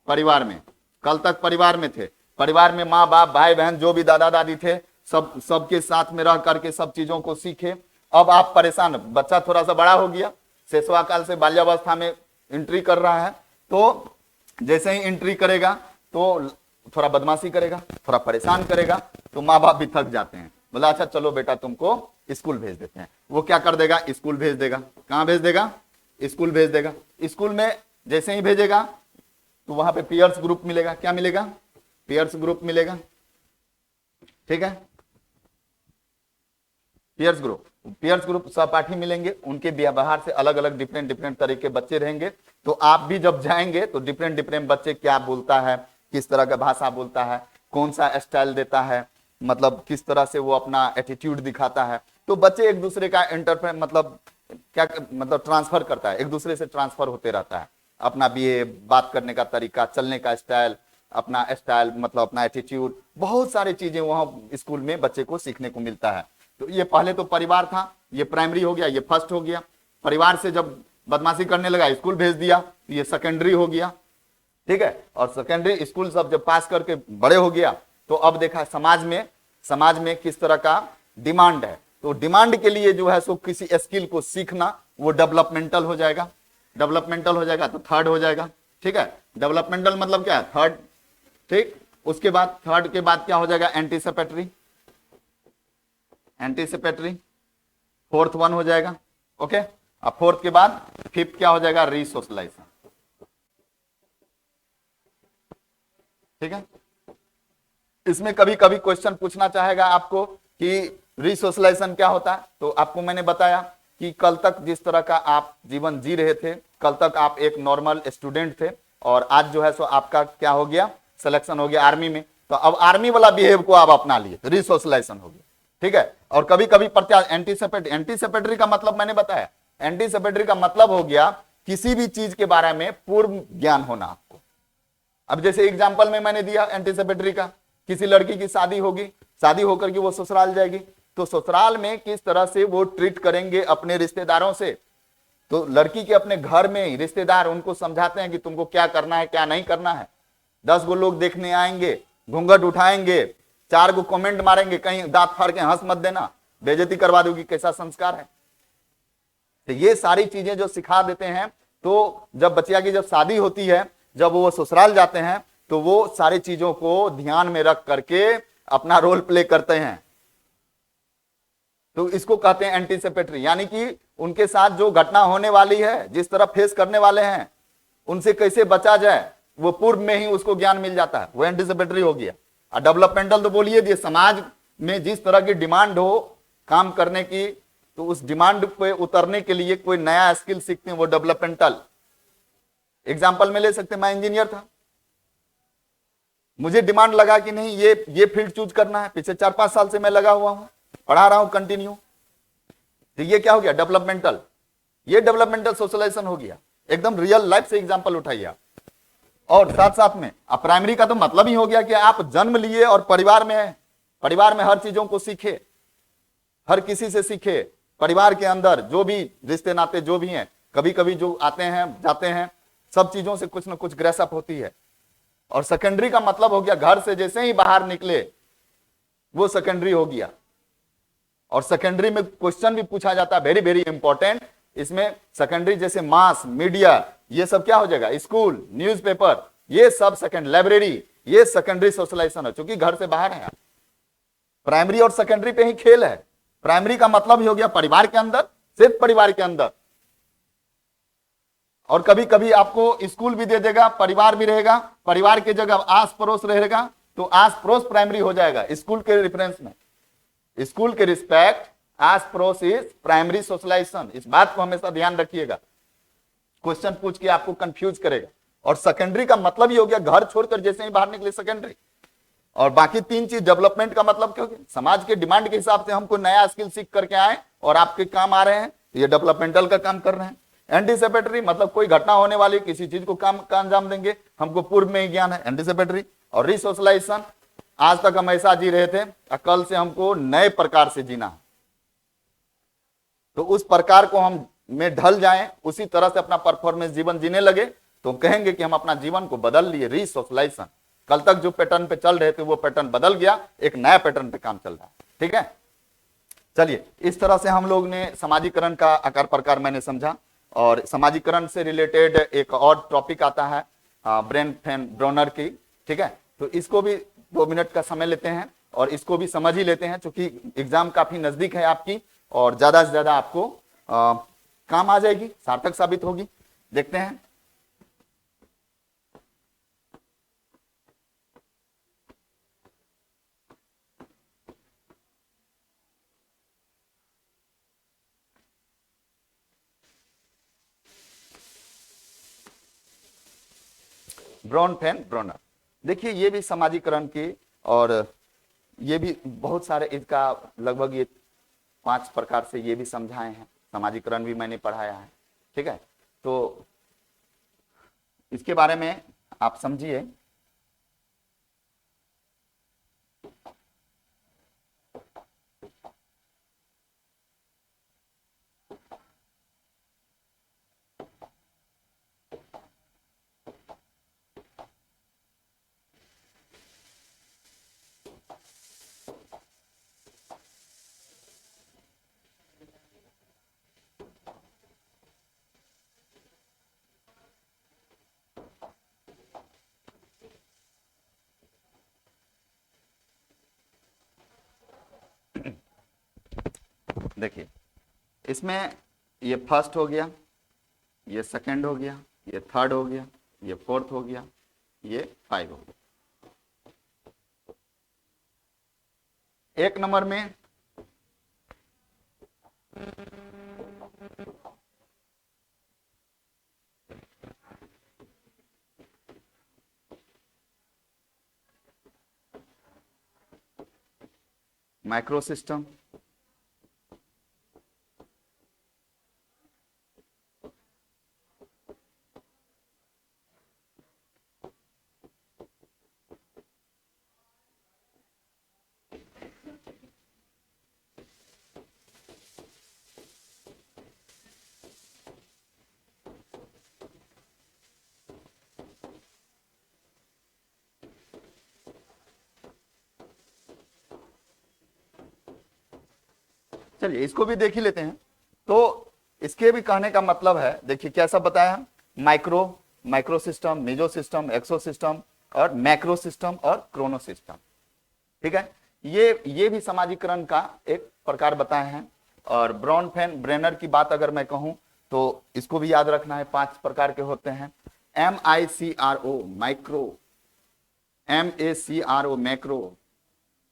परिवार में कल तक परिवार में थे। परिवार में माँ बाप, भाई बहन, जो भी दादा दादी थे, सबके साथ में रह करके सब चीजों को सीखे। अब आप परेशान, बच्चा थोड़ा सा बड़ा हो गया, शैशवा काल से बाल्यावस्था में एंट्री कर रहा है, तो जैसे ही एंट्री करेगा तो थोड़ा बदमाशी करेगा, थोड़ा परेशान करेगा, तो माँ बाप भी थक जाते हैं। बोला अच्छा चलो बेटा तुमको स्कूल भेज देते हैं। वो क्या कर देगा? स्कूल भेज देगा। कहां भेज देगा? स्कूल भेज देगा। स्कूल में जैसे ही भेजेगा तो वहां पे पीयर्स ग्रुप मिलेगा। क्या मिलेगा? पीयर्स ग्रुप मिलेगा। ठीक है, पीयर्स ग्रुप। पीयर्स ग्रुप सहपाठी मिलेंगे, उनके व्यवहार से अलग अलग डिफरेंट डिफरेंट तरह के बच्चे रहेंगे। तो आप भी जब जाएंगे तो डिफरेंट डिफरेंट बच्चे क्या बोलता है, किस तरह का भाषा बोलता है, कौन सा स्टाइल देता है, मतलब किस तरह से वो अपना एटीट्यूड दिखाता है, तो बच्चे एक दूसरे का इंटरफेयर मतलब क्या मतलब ट्रांसफर करता है, एक दूसरे से ट्रांसफर होते रहता है। अपना बिहेव, बात करने का तरीका, चलने का स्टाइल, अपना स्टाइल मतलब अपना एटीट्यूड, बहुत सारी चीजें वहां स्कूल में बच्चे को सीखने को मिलता है। तो ये पहले तो परिवार था, ये प्राइमरी हो गया, ये फर्स्ट हो गया। परिवार से जब बदमाशी करने लगा, स्कूल भेज दिया, तो ये सेकेंडरी हो गया, ठीक है। और सेकेंडरी स्कूल सब जब पास करके बड़े हो गया, तो अब देखा समाज में किस तरह का डिमांड है। तो डिमांड के लिए जो है सो किसी स्किल को सीखना, वो डेवलपमेंटल हो जाएगा। डेवलपमेंटल हो जाएगा तो थर्ड हो जाएगा, ठीक है। डेवलपमेंटल मतलब क्या है, थर्ड, ठीक। उसके बाद थर्ड के बाद क्या हो जाएगा, एंटीसिपेटरी, एंटीसिपेटरी फोर्थ वन हो जाएगा, ओके। अब फोर्थ के बाद फिफ्थ क्या हो जाएगा, रीसोशलाइजेशन, ठीक है। इसमें कभी कभी क्वेश्चन पूछना चाहेगा आपको कि रीसोशलाइजेशन क्या होता है। तो आपको मैंने बताया कि कल तक जिस तरह का आप जीवन जी रहे थे, कल तक आप एक नॉर्मल स्टूडेंट थे, और आज जो है सो आपका क्या हो गया, सिलेक्शन हो गया आर्मी में। तो अब आर्मी वाला बिहेव को आप अपना लिए, रीसोशलाइजेशन हो गया, ठीक है। और कभी कभी एंटीसिपेटरी का मतलब मैंने बताया, एंटीसिपेटरी का मतलब हो गया किसी भी चीज के बारे में पूर्व ज्ञान होना आपको। अब जैसे एग्जांपल में मैंने दिया एंटीसिपेटरी का, किसी लड़की की शादी होगी, शादी होकर के वो ससुराल जाएगी, तो ससुराल में किस तरह से वो ट्रीट करेंगे अपने रिश्तेदारों से। तो लड़की के अपने घर में ही रिश्तेदार उनको समझाते हैं कि तुमको क्या करना है क्या नहीं करना है। 10 गो लोग देखने आएंगे, घूंघट उठाएंगे, 4 गो कमेंट मारेंगे, कहीं दांत फाड़ के हंस मत देना, बेइज्जती करवा दोगी, कैसा संस्कार है। तो ये सारी चीजें जो सिखा देते हैं, तो जब बच्चिया की जब शादी होती है, जब वो ससुराल जाते हैं, तो वो सारी चीजों को ध्यान में रख करके अपना रोल प्ले करते हैं। तो इसको कहते हैं एंटीसिपेटरी, यानी कि उनके साथ जो घटना होने वाली है, जिस तरह फेस करने वाले हैं, उनसे कैसे बचा जाए, वो पूर्व में ही उसको ज्ञान मिल जाता है, वो एंटीसिपेटरी हो गया। और डेवलपमेंटल तो बोलिए दिए, समाज में जिस तरह की डिमांड हो काम करने की, तो उस डिमांड पे उतरने के लिए कोई नया स्किल सीखते हैं, वो डेवलपमेंटल। एग्जाम्पल में ले सकते हैं, मैं इंजीनियर था, मुझे डिमांड लगा कि नहीं ये फील्ड चूज करना है, पिछले 4-5 साल से मैं लगा हुआ हूं, पढ़ा रहा हूं कंटिन्यू। तो ये क्या हो गया, डेवलपमेंटल। ये डेवलपमेंटल सोशलाइजेशन हो गया, एकदम रियल लाइफ से एग्जांपल उठाइए आप। और साथ साथ में अब प्राइमरी का तो मतलब ही हो गया कि आप जन्म लिए और परिवार में है, परिवार में हर चीजों को सीखे, हर किसी से सीखे। परिवार के अंदर जो भी रिश्ते नाते जो भी हैं, कभी कभी जो आते हैं जाते हैं, सब चीजों से कुछ ना कुछ ग्रेसअप होती है। और सेकेंडरी का मतलब हो गया घर से जैसे ही बाहर निकले, वो सेकेंडरी हो गया। और सेकेंडरी में क्वेश्चन भी पूछा जाता है, वेरी वेरी इंपॉर्टेंट। इसमें सेकेंडरी जैसे मास मीडिया, ये सब क्या हो जाएगा, स्कूल, न्यूज़पेपर, ये सब सेकेंड, लाइब्रेरी, ये सेकेंडरी सोशलाइजेशन है, क्योंकि घर से बाहर है। प्राइमरी और सेकेंडरी पे ही खेल है। प्राइमरी का मतलब ही हो गया परिवार के अंदर, सिर्फ परिवार के अंदर। और कभी कभी आपको स्कूल भी दे देगा, परिवार भी रहेगा, परिवार के जगह आस पड़ोस रहेगा, तो आस पड़ोस प्राइमरी हो जाएगा स्कूल के रेफरेंस में। स्कूल के रिस्पेक्ट आस पड़ोस इज प्राइमरी सोशलाइजेशन, इस बात को हमेशा ध्यान रखिएगा, क्वेश्चन पूछ के आपको कंफ्यूज करेगा। और सेकेंडरी का मतलब ही हो गया घर छोड़कर जैसे ही बाहर निकले, सेकेंडरी। और बाकी 3 चीज डेवलपमेंट का मतलब क्या हो गया, समाज के डिमांड के हिसाब से हमको नया स्किल सीख करके आए और आपके काम आ रहे हैं, ये डेवलपमेंटल का काम कर रहे हैं। एंटीसिपेटरी मतलब कोई घटना होने वाली, किसी चीज को काम का अंजाम देंगे, हमको पूर्व में ही ज्ञान है, एंटीसिपेटरी। और रिसोशलाइजेशन, आज तक हम ऐसा जी रहे थे, कल से हमको नए प्रकार से जीना है, तो उस प्रकार को हम में ढल जाएं, उसी तरह से अपना परफॉर्मेंस जीवन जीने लगे, तो कहेंगे कि हम अपना जीवन को बदल लिए, रिसोशलाइजेशन। कल तक जो पैटर्न पे चल रहे थे वो पैटर्न बदल गया, एक नया पैटर्न पे काम चल रहा है, ठीक है। चलिए, इस तरह से हम लोग ने समाजीकरण का आकार प्रकार मैंने समझा। और समाजीकरण से रिलेटेड एक और टॉपिक आता है ब्रेन फैन ब्रोनर की, ठीक है। तो इसको भी 2 मिनट का समय लेते हैं और इसको भी समझ ही लेते हैं, क्योंकि एग्जाम काफी नजदीक है आपकी और ज्यादा से ज्यादा आपको काम आ जाएगी, सार्थक साबित होगी। देखते हैं। ब्रॉनफेन ब्रोनर। देखिए ये भी समाजीकरण की, और ये भी बहुत सारे, इसका लगभग ये 5 प्रकार से ये भी समझाए हैं। समाजीकरण भी मैंने पढ़ाया है, ठीक है। तो इसके बारे में आप समझिए। देखिए इसमें ये फर्स्ट हो गया, ये सेकंड हो गया, ये थर्ड हो गया, ये फोर्थ हो गया, ये 5 हो गया। 1 नंबर में माइक्रो सिस्टम, चलिए इसको भी देख ही लेते हैं। तो इसके भी कहने का मतलब है, देखिए कैसा बताया, माइक्रो, माइक्रो सिस्टम, मेजो सिस्टम, एक्सो सिस्टम और मैक्रो सिस्टम और क्रोनो सिस्टम, ठीक है। ये भी समाजीकरण का एक प्रकार बताए हैं। और ब्रॉनफेन ब्रेनर की बात अगर मैं कहूं तो इसको भी याद रखना है, 5 प्रकार के होते हैं। MICRO माइक्रो, MACRO मैक्रो,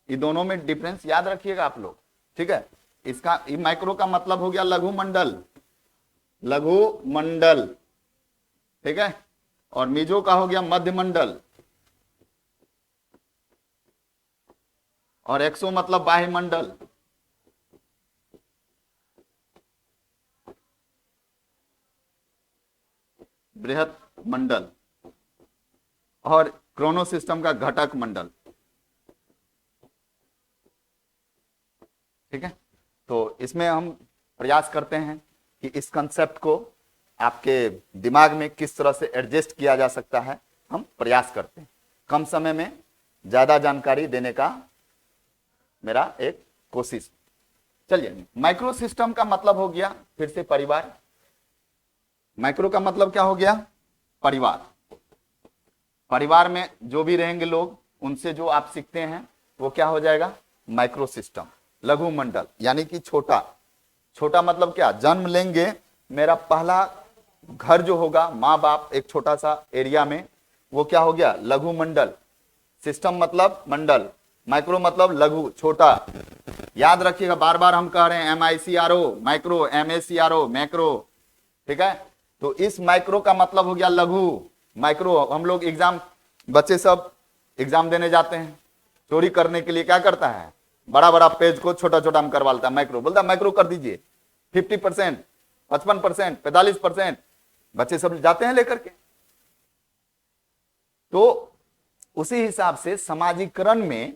ये दोनों में डिफरेंस याद रखिएगा आप लोग, ठीक है। इसका माइक्रो का मतलब हो गया लघु मंडल, लघु मंडल, ठीक है। और मेजो का हो गया मध्य मंडल, और एक्सो मतलब बाह्य मंडल, बृहत मंडल, और क्रोनो सिस्टम का घटक मंडल, ठीक है। तो इसमें हम प्रयास करते हैं कि इस कंसेप्ट को आपके दिमाग में किस तरह से एडजस्ट किया जा सकता है, हम प्रयास करते हैं। कम समय में ज्यादा जानकारी देने का मेरा एक कोशिश। चलिए, माइक्रो सिस्टम का मतलब हो गया फिर से परिवार। माइक्रो का मतलब क्या हो गया? परिवार। परिवार में जो भी रहेंगे लोग, उनसे जो आप सीखते हैं वो क्या हो जाएगा? माइक्रो सिस्टम, लघु मंडल, यानी कि छोटा। छोटा मतलब क्या? जन्म लेंगे, मेरा पहला घर जो होगा, माँ बाप, एक छोटा सा एरिया में, वो क्या हो गया? लघु मंडल। सिस्टम मतलब मंडल, माइक्रो मतलब लघु, छोटा। याद रखिएगा, बार बार हम कह रहे हैं MICRO माइक्रो, MACRO मैक्रो, ठीक है। तो इस माइक्रो का मतलब हो गया लघु। माइक्रो, हम लोग एग्जाम, बच्चे सब एग्जाम देने जाते हैं, चोरी करने के लिए क्या करता है? बड़ा बड़ा पेज को छोटा छोटा हम करवा लेता है, माइक्रो बोलता है, माइक्रो कर दीजिए, 50%, 55%, 45%, बच्चे सब जाते हैं लेकर के। तो उसी हिसाब से समाजीकरण में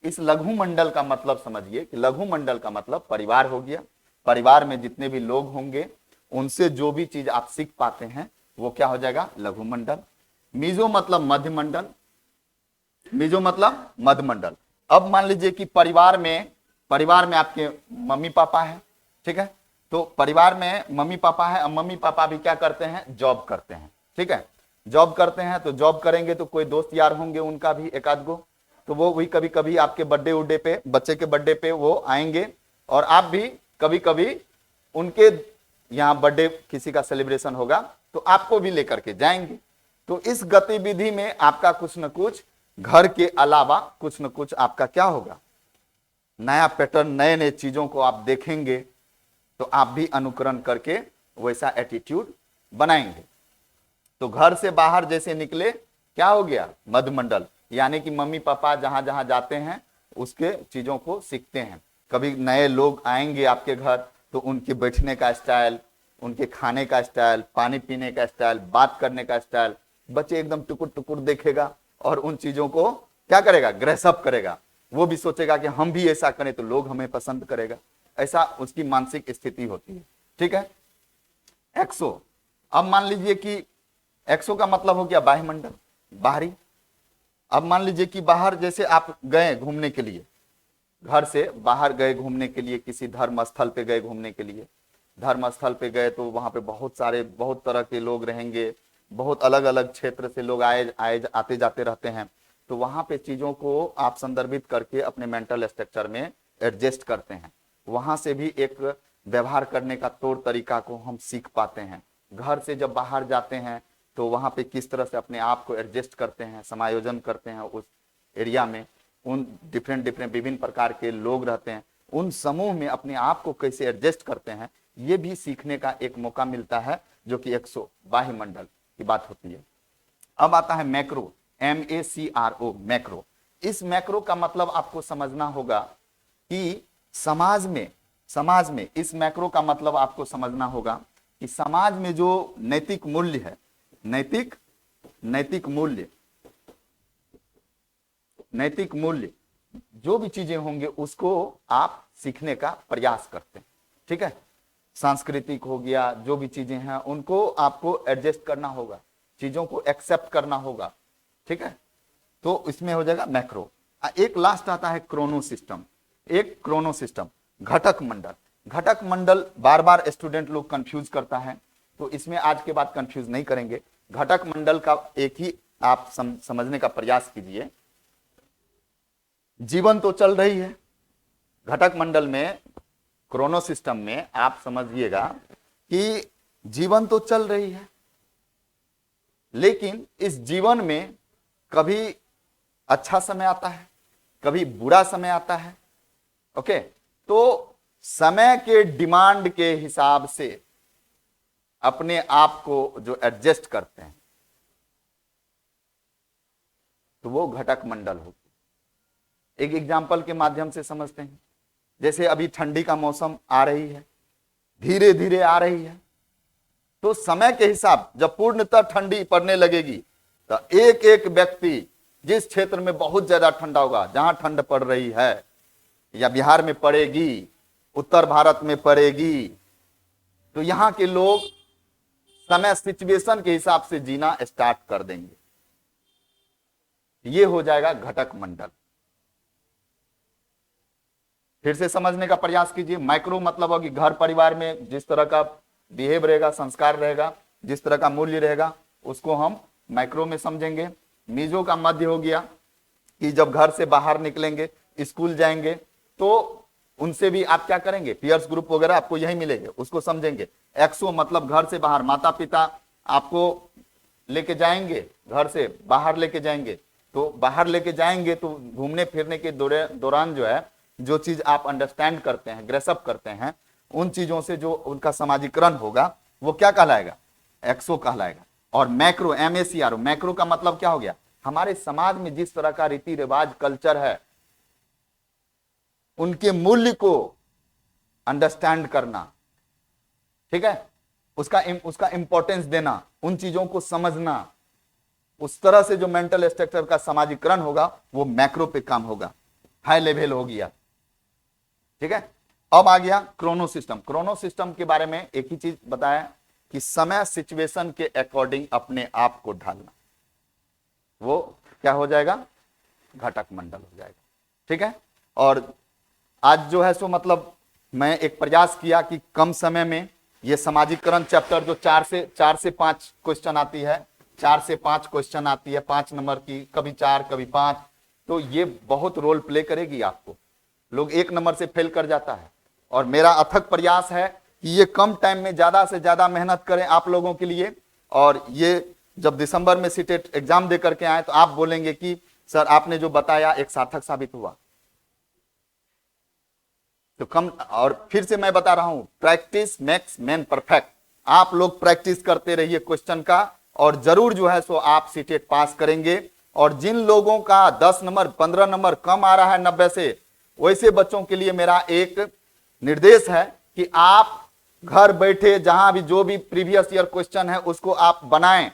इस लघु मंडल का मतलब समझिए कि लघु मंडल का मतलब परिवार हो गया। परिवार में जितने भी लोग होंगे, उनसे जो भी चीज आप सीख पाते हैं वो क्या हो जाएगा? लघु मंडल। मीजो मतलब मध्य मंडल, मीजो मतलब मध्य मंडल। अब मान लीजिए कि परिवार में आपके मम्मी पापा हैं, ठीक है। तो परिवार में मम्मी पापा है, अब मम्मी पापा भी क्या करते हैं? जॉब करते हैं, ठीक है। जॉब करते हैं तो जॉब करेंगे तो कोई दोस्त यार होंगे उनका भी एक आध गो, तो वो भी कभी कभी आपके बर्थडे उड्डे पे, बच्चे के बर्थडे पे वो आएंगे, और आप भी कभी कभी उनके यहाँ बर्थडे किसी का सेलिब्रेशन होगा तो आपको भी लेकर के जाएंगे। तो इस गतिविधि में आपका कुछ न कुछ, घर के अलावा कुछ न कुछ आपका क्या होगा? नया पैटर्न, नए नए चीजों को आप देखेंगे, तो आप भी अनुकरण करके वैसा एटीट्यूड बनाएंगे। तो घर से बाहर जैसे निकले क्या हो गया, मध्यमंडल। यानी कि मम्मी पापा जहां जहां जाते हैं उसके चीजों को सीखते हैं। कभी नए लोग आएंगे आपके घर तो उनके बैठने का स्टाइल, उनके खाने का स्टाइल, पानी पीने का स्टाइल, बात करने का स्टाइल, बच्चे एकदम टुकुर टुकुर देखेगा और उन चीजों को क्या करेगा, ग्रेसअप करेगा। वो भी सोचेगा कि हम भी ऐसा करें तो लोग हमें पसंद करेगा। ऐसा उसकी मानसिक स्थिति होती है। ठीक है। एक्सो, अब मान लीजिए कि एक्सो का मतलब हो गया वायुमंडल, बाहरी। अब मान लीजिए कि बाहर जैसे आप गए घूमने के लिए, घर से बाहर गए घूमने के लिए, किसी धर्म स्थल पे गए घूमने के लिए। धर्म स्थल पे गए तो वहां पे बहुत सारे बहुत तरह के लोग रहेंगे, बहुत अलग अलग क्षेत्र से लोग आए आए आते जाते रहते हैं। तो वहां पे चीजों को आप संदर्भित करके अपने मेंटल स्ट्रक्चर में एडजस्ट करते हैं। वहां से भी एक व्यवहार करने का तौर तरीका को हम सीख पाते हैं। घर से जब बाहर जाते हैं तो वहां पे किस तरह से अपने आप को एडजस्ट करते हैं, समायोजन करते हैं उस एरिया में। उन डिफरेंट डिफरेंट विभिन्न प्रकार के लोग रहते हैं, उन समूह में अपने आप को कैसे एडजस्ट करते हैं, ये भी सीखने का एक मौका मिलता है, जो कि एक्सो वायुमंडल की बात होती है। अब आता है मैक्रो, MACRO, मैक्रो। इस मैक्रो का मतलब आपको समझना होगा कि समाज में इस मैक्रो का मतलब आपको समझना होगा कि समाज में जो नैतिक मूल्य है, नैतिक मूल्य जो भी चीजें होंगे उसको आप सीखने का प्रयास करते हैं। ठीक है। सांस्कृतिक हो गया, जो भी चीजें हैं उनको आपको एडजस्ट करना होगा, चीजों को एक्सेप्ट करना होगा। ठीक है। तो इसमें हो जाएगा मैक्रो। एक लास्ट आता है क्रोनो सिस्टम। एक क्रोनो सिस्टम, घटक मंडल। घटक मंडल बार बार स्टूडेंट लोग कंफ्यूज करता है, तो इसमें आज के बाद कंफ्यूज नहीं करेंगे। घटक मंडल का एक ही आप समझने का प्रयास कीजिए। जीवन तो चल रही है घटक मंडल में, क्रोनो सिस्टम में आप समझिएगा कि जीवन तो चल रही है, लेकिन इस जीवन में कभी अच्छा समय आता है, कभी बुरा समय आता है। ओके। तो समय के डिमांड के हिसाब से अपने आप को जो एडजस्ट करते हैं तो वो घटक मंडल होती। एक एग्जाम्पल के माध्यम से समझते हैं। जैसे अभी ठंडी का मौसम आ रही है, धीरे धीरे आ रही है, तो समय के हिसाब जब पूर्णतः ठंडी पड़ने लगेगी तो एक एक व्यक्ति जिस क्षेत्र में बहुत ज्यादा ठंडा होगा, जहां ठंड पड़ रही है या बिहार में पड़ेगी, उत्तर भारत में पड़ेगी, तो यहां के लोग समय सिचुएशन के हिसाब से जीना स्टार्ट कर देंगे। ये हो जाएगा घटक मंडल। फिर से समझने का प्रयास कीजिए। माइक्रो मतलब होगी घर परिवार में जिस तरह का बिहेव रहेगा, संस्कार रहेगा, जिस तरह का मूल्य रहेगा, उसको हम माइक्रो में समझेंगे। मीजो का मध्य हो गया कि जब घर से बाहर निकलेंगे, स्कूल जाएंगे, तो उनसे भी आप क्या करेंगे, पीयर्स ग्रुप वगैरह आपको यही मिलेंगे, उसको समझेंगे। एक्सो मतलब घर से बाहर, माता पिता आपको लेके जाएंगे, घर से बाहर लेके जाएंगे। तो बाहर लेके जाएंगे तो घूमने फिरने के दौरान जो है, जो चीज आप अंडरस्टैंड करते हैं, ग्रेसअप करते हैं, उन चीजों से जो उनका समाजीकरण होगा वो क्या कहलाएगा, एक्सो कहलाएगा। और मैक्रो, MACRO, मैक्रो का मतलब क्या हो गया, हमारे समाज में जिस तरह का रीति रिवाज कल्चर है, उनके मूल्य को अंडरस्टैंड करना। ठीक है। उसका इंपॉर्टेंस देना, उन चीजों को समझना, उस तरह से जो मेंटल स्ट्रक्चर का समाजीकरण होगा वो मैक्रो पे काम होगा, हाई लेवल हो गया। ठीक है। अब आ गया क्रोनो सिस्टम। क्रोनो सिस्टम के बारे में एक ही चीज बताया कि समय सिचुएशन के अकॉर्डिंग अपने आप को ढालना, वो क्या हो जाएगा, घटक मंडल हो जाएगा। ठीक है। और आज जो है सो मतलब मैं एक प्रयास किया कि कम समय में ये समाजीकरण चैप्टर जो 4 से 5 क्वेश्चन आती है, 4 से 5 क्वेश्चन आती है, 5 नंबर की, कभी 4 कभी 5, तो ये बहुत रोल प्ले करेगी आपको। लोग 1 नंबर से फेल कर जाता है, और मेरा अथक प्रयास है कि ये कम टाइम में ज्यादा से ज्यादा मेहनत करें आप लोगों के लिए। और ये जब दिसंबर में सीटेट एग्जाम दे करके आए तो आप बोलेंगे कि सर आपने जो बताया एक सार्थक साबित हुआ। तो कम, और फिर से मैं बता रहा हूं, प्रैक्टिस मेक्स मैन परफेक्ट। आप लोग प्रैक्टिस करते रहिए क्वेश्चन का, और जरूर जो है सो आप सीटेट पास करेंगे। और जिन लोगों का 10 नंबर 15 नंबर कम आ रहा है 90 से, वैसे बच्चों के लिए मेरा एक निर्देश है कि आप घर बैठे जहां भी जो भी प्रीवियस ईयर क्वेश्चन है उसको आप बनाएं,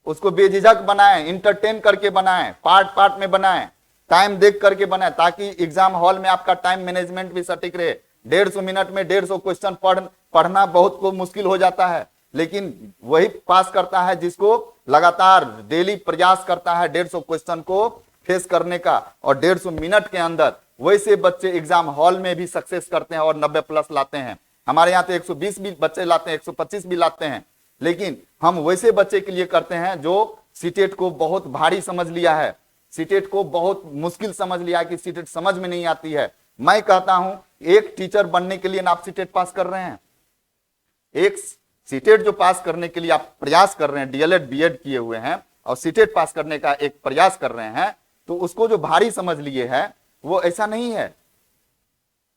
उसको बेझिझक बनाएं, इंटरटेन करके बनाएं, पार्ट पार्ट में बनाएं, टाइम देख करके बनाएं, ताकि एग्जाम हॉल में आपका टाइम मैनेजमेंट भी सटीक रहे। 150 मिनट में 150 क्वेश्चन पढ़ना बहुत को मुश्किल हो जाता है, लेकिन वही पास करता है जिसको लगातार डेली प्रयास करता है 150 क्वेश्चन को फेस करने का, और 150 मिनट के अंदर वैसे बच्चे एग्जाम हॉल में भी सक्सेस करते हैं और 90 प्लस लाते हैं। हमारे यहाँ तो 120 भी बच्चे लाते हैं, 125 भी लाते हैं, लेकिन हम वैसे बच्चे के लिए करते हैं जो सीटेट को बहुत भारी समझ लिया है, सीटेट को बहुत मुश्किल समझ लिया है कि सीटेट समझ में नहीं आती है। मैं कहता हूं एक टीचर बनने के लिए ना आप सीटेट पास कर रहे हैं, एक सीटेट जो पास करने के लिए आप प्रयास कर रहे हैं, डीएलएड बीएड किए हुए हैं और सीटेट पास करने का एक प्रयास कर रहे हैं, तो उसको जो भारी समझ लिए है वो ऐसा नहीं है।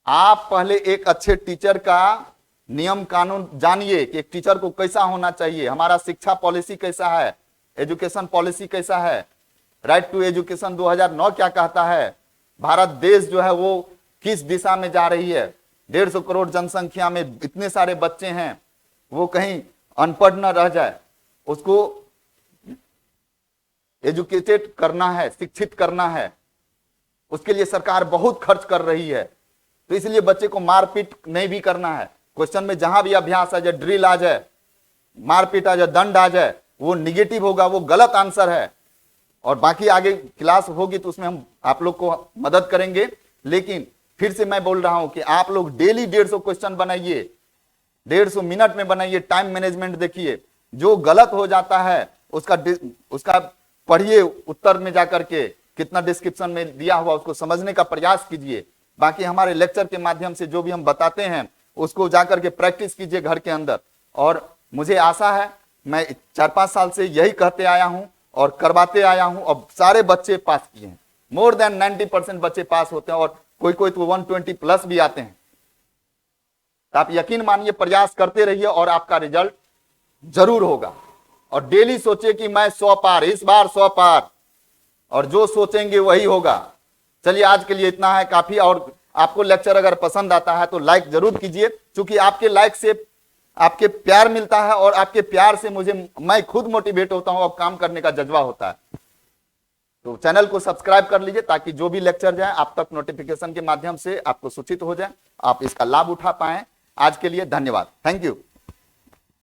आप पहले एक अच्छे टीचर का नियम कानून जानिए कि एक टीचर को कैसा होना चाहिए, हमारा शिक्षा पॉलिसी कैसा है, एजुकेशन पॉलिसी कैसा है, राइट टू एजुकेशन 2009 क्या कहता है, भारत देश जो है वो किस दिशा में जा रही है, 150 करोड़ जनसंख्या में इतने सारे बच्चे हैं, वो कहीं अनपढ़ न रह जाए, उसको एजुकेटेड करना है, शिक्षित करना है, उसके लिए सरकार बहुत खर्च कर रही है। तो इसलिए बच्चे को मारपीट नहीं भी करना है, क्वेश्चन में जहां भी अभ्यास आ जाए, ड्रिल आ जाए, मारपीट आ जाए, दंड आ जाए, वो निगेटिव होगा, वो गलत आंसर है। और बाकी आगे क्लास होगी तो उसमें हम आप लोग को मदद करेंगे, लेकिन फिर से मैं बोल रहा हूं कि आप लोग डेली 150 क्वेश्चन बनाइए, 150 मिनट में बनाइए, टाइम मैनेजमेंट देखिए, जो गलत हो जाता है उसका पढ़िए, उत्तर में जाकर के कितना डिस्क्रिप्शन में दिया हुआ उसको समझने का प्रयास कीजिए। बाकी हमारे लेक्चर के माध्यम से जो भी हम बताते हैं उसको जाकर के प्रैक्टिस कीजिए घर के अंदर। और मुझे आशा है, मैं 4-5 साल से यही कहते आया हूं और करवाते आया हूं, और सारे बच्चे पास किए हैं, मोर देन 90% बच्चे पास होते हैं, और कोई कोई तो 120 प्लस भी आते हैं। तो आप यकीन मानिए, प्रयास करते रहिए और आपका रिजल्ट जरूर होगा। और डेली सोचिए कि मैं 100 पार, इस बार 100 पार, और जो सोचेंगे वही होगा। चलिए आज के लिए इतना है काफी। और आपको लेक्चर अगर पसंद आता है तो लाइक जरूर कीजिए, क्योंकि आपके लाइक से आपके प्यार मिलता है, और आपके प्यार से मैं खुद मोटिवेट होता हूं और काम करने का जज्बा होता है। तो चैनल को सब्सक्राइब कर लीजिए ताकि जो भी लेक्चर जाए आप तक नोटिफिकेशन के माध्यम से आपको सूचित हो जाए, आप इसका लाभ उठा पाएं। आज के लिए धन्यवाद, थैंक यू।